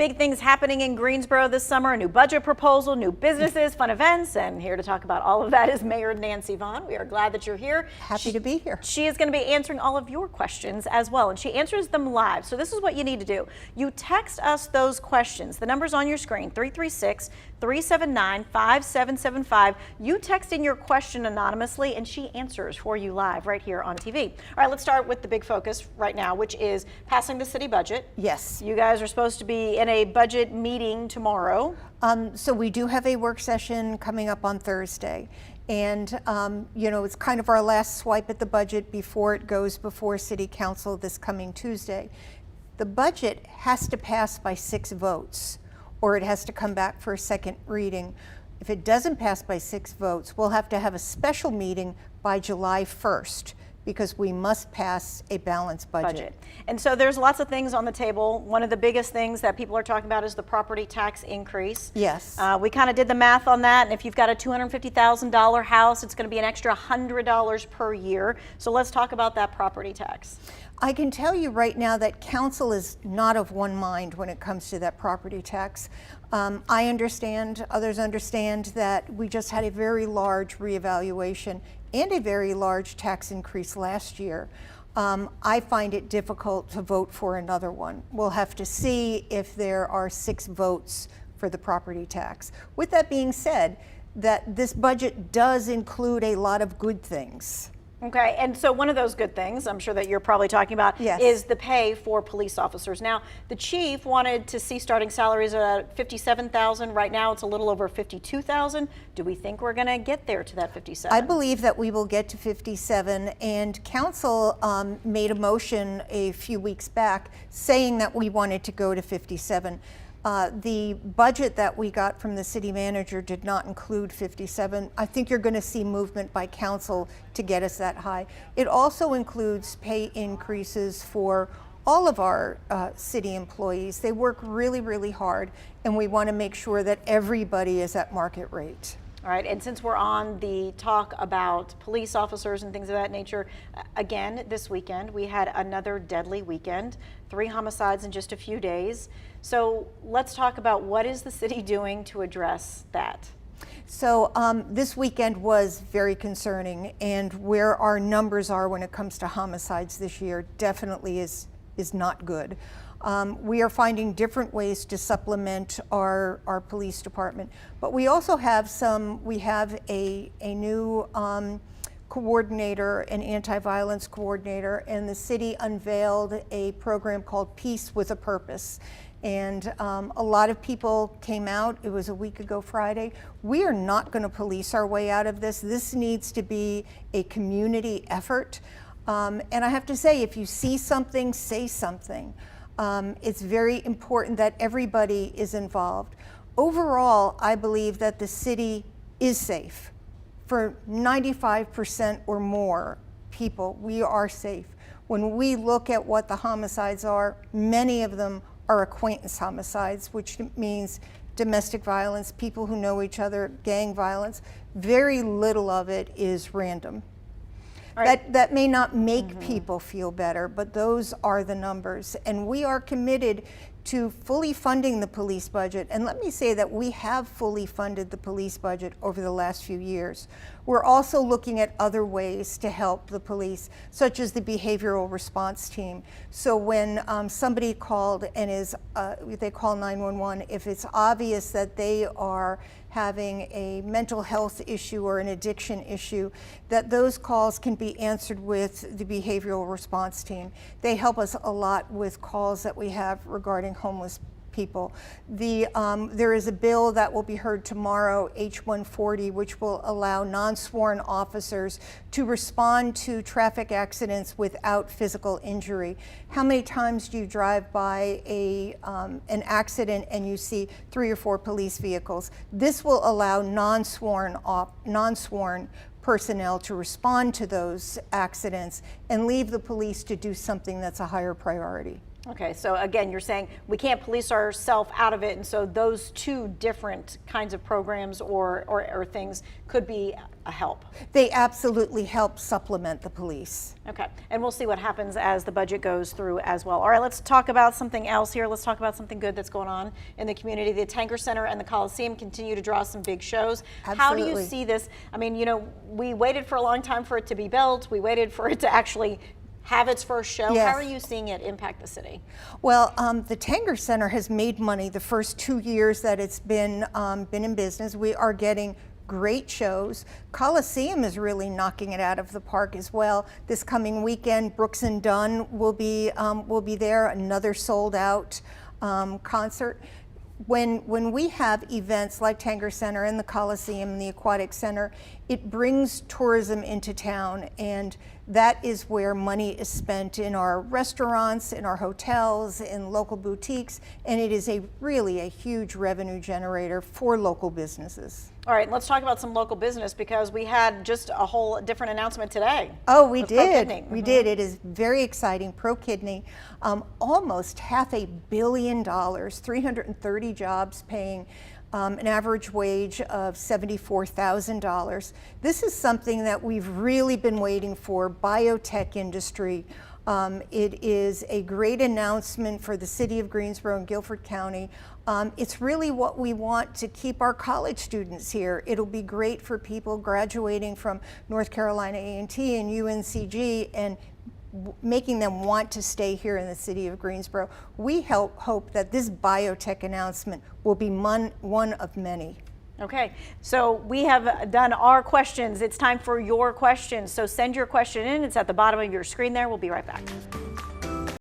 Big things happening in Greensboro this summer, a new budget proposal, new businesses, fun events, and here to talk about all of that is Mayor Nancy Vaughan. We are glad that you're here. Happy to be here. She is going to be answering all of your questions as well, and she answers them live. So this is what you need to do. You text us those questions. The number's on your screen, 336-379-5775. You text in your question anonymously, and she answers for you live right here on TV. All right, let's start with the big focus right now, which is passing the city budget. Yes. You guys are supposed to be in a budget meeting tomorrow. So we do have a work session coming up on Thursday. And, it's kind of our last swipe at the budget before it goes before City Council this coming Tuesday. The budget has to pass by 6 votes, or it has to come back for a second reading. If it doesn't pass by 6 votes, we'll have to have a special meeting by July 1st. Because we must pass a balanced budget. And so there's lots of things on the table. One of the biggest things that people are talking about is the property tax increase. Yes. We kind of did the math on that, and if you've got a $250,000 house, it's going to be an extra $100 per year. So let's talk about that property tax. I can tell you right now that council is not of one mind when it comes to that property tax. I understand, others understand that we just had a very large reevaluation and a very large tax increase last year. I find it difficult to vote for another one. We'll have to see if there are 6 votes for the property tax. With that being said, that this budget does include a lot of good things. Okay, and so one of those good things, I'm sure that you're probably talking about, yes, is the pay for police officers. Now, the chief wanted to see starting salaries at $57,000. Right now, it's a little over $52,000. Do we think we're going to get there to that 57? I believe that we will get to 57, and council made a motion a few weeks back saying that we wanted to go to 57. The budget that we got from the city manager did not include 57. I think you're going to see movement by council to get us that high. It also includes pay increases for all of our city employees. They work really, really hard, and we want to make sure that everybody is at market rate. All right, and since we're on the talk about police officers and things of that nature, again, this weekend, we had another deadly weekend, 3 homicides in just a few days. So let's talk about what is the city doing to address that? So this weekend was very concerning, and where our numbers are when it comes to homicides this year definitely is not good. We are finding different ways to supplement our police department, but we also have a new coordinator, an anti-violence coordinator, and the city unveiled a program called Peace with a Purpose. And a lot of people came out. It was a week ago Friday. We are not going to police our way out of this. This needs to be a community effort. And I have to say, if you see something, say something. It's very important that everybody is involved. Overall, I believe that the city is safe. For 95% or more people, we are safe. When we look at what the homicides are, many of them are acquaintance homicides, which means domestic violence, people who know each other, gang violence. Very little of it is random. Right. That may not make people feel better, but those are the numbers. And we are committed to fully funding the police budget. And let me say that we have fully funded the police budget over the last few years. We're also looking at other ways to help the police, such as the behavioral response team. So when somebody called and they call 911, if it's obvious that they are having a mental health issue or an addiction issue, that those calls can be answered with the behavioral response team. They help us a lot with calls that we have regarding homeless people. There is a bill that will be heard tomorrow, H-140, which will allow non-sworn officers to respond to traffic accidents without physical injury. How many times do you drive by an accident and you see 3 or 4 police vehicles? This will allow non-sworn personnel to respond to those accidents and leave the police to do something that's a higher priority. Okay, so again, you're saying we can't police ourselves out of it, and so those two different kinds of programs or things could be a help. They absolutely help supplement the police. Okay, and we'll see what happens as the budget goes through as well. All right, let's talk about something else here. Let's talk about something good that's going on in the community. The Tanger Center and the Coliseum continue to draw some big shows. How do you Absolutely. see this? I mean, you know, we waited for a long time for it to be built. We waited for it to actually have its first show. Yes. How are you seeing it impact the city? Well, the Tanger Center has made money the first 2 years that it's been in business. We are getting great shows. Coliseum is really knocking it out of the park as well. This coming weekend, Brooks and Dunn will be there. Another sold out concert. When we have events like Tanger Center and the Coliseum and the Aquatic Center, it brings tourism into town, and that is where money is spent in our restaurants, in our hotels, in local boutiques, and it is really a huge revenue generator for local businesses. All right, let's talk about some local business because we had just a whole different announcement today. Oh, we with did. ProKidney. We did. It is very exciting. ProKidney, almost $500 million, 330 jobs, paying an average wage of $74,000. This is something that we've really been waiting for, biotech industry. It is a great announcement for the city of Greensboro and Guilford County. It's really what we want to keep our college students here. It'll be great for people graduating from North Carolina A&T and UNCG and making them want to stay here in the city of Greensboro. We hope that this biotech announcement will be one of many. Okay, so we have done our questions. It's time for your questions. So send your question in. It's at the bottom of your screen there. We'll be right back.